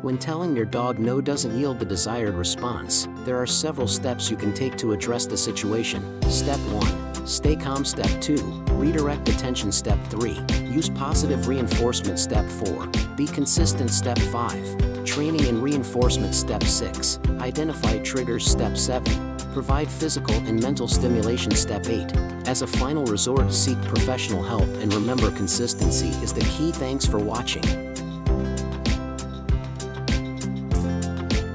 When telling your dog no doesn't yield the desired response, there are several steps you can take to address the situation. Step 1. Stay calm. Step 2. Redirect attention. Step 3. Use positive reinforcement. Step 4. Be consistent. Step 5. Training and reinforcement. Step 6. Identify triggers. Step 7. Provide physical and mental stimulation. Step 8. As a final resort, seek professional help and remember consistency is the key. Thanks for watching.